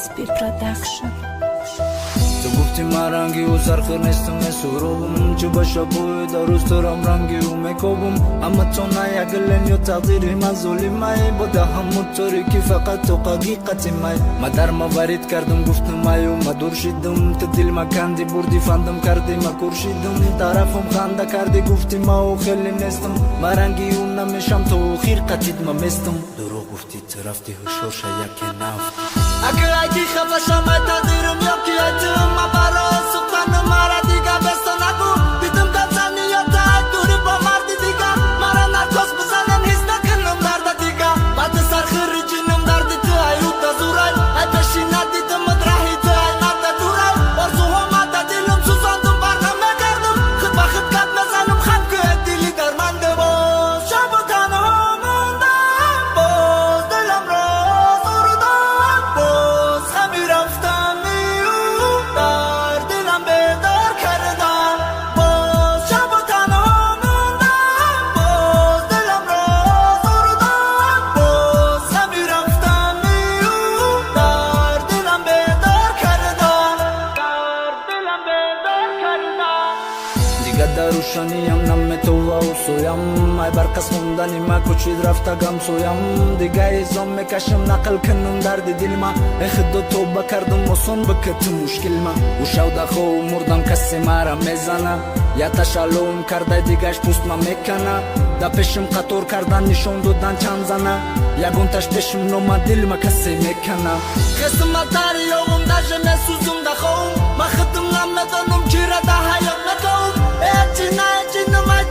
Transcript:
SP Production. تو گفتی من رنگی و سرخیر نیستم سروبم چو باشه بوی دروز ترم رنگی و میکوبم اما تو نه یکلن یا تقدیری من ظلمه بوده همون طوری که فقط تو حقیقتی ما در ما وارد کردم گفتم مایو ما دور شدم تو دل ما کندی بردی فندم کردی ما کورشیدم طرفم خنده کردی گفتی ما و خیلی نیستم ما رنگی و نمیشم تو خیرقتید ما مستم دروغ گفتی تو رفتی هشوش یکی نفت اگر ایکی خفشم تقدیرم یا کی اتم ما برای سختن مرا دیگه بسته نگو دیدم کسانی یا تا دوری با مردی دیگه مرا نرکس بزنن حس نکنم درد دیگه بعد سرخیر جنم درد تو ایوب دا زورای ای پشی ندیدم مدرحی تو ای مرد دورای برزو هم دا دلم سوزاندم برنم نکردم خود با خود کت مزنم خم که دیلی درمنده باز شب و تنها موندم باز دلم را زوردم باز همی رفتم در دلم بیدار کردم باز شب و تنها موندم باز دلم را زوردم باز همی رفتم در دلم بیدار کردم دیگه در روشنیم نم تو و سویم ای برقص خوندنی ما کچید رفته گم سویم دیگه ایزام میکشم نقل کنم درد دل ما اخدو توبه کردم وصون بکت مشکل ما و شوده خو مردم کسی مرا میزنه یا تشالوم کرده دیگهش پوست ما میکنه دا پیشم قطور کردن نشون دادن چند زنه یگون تش پیشم نوما دل ما کسی میکنه خسم ما تاریوم داشه میسوزم دا خوم ما خدم نمیدانم چی را دا حیات نکوم ایچی نه ایچی نمای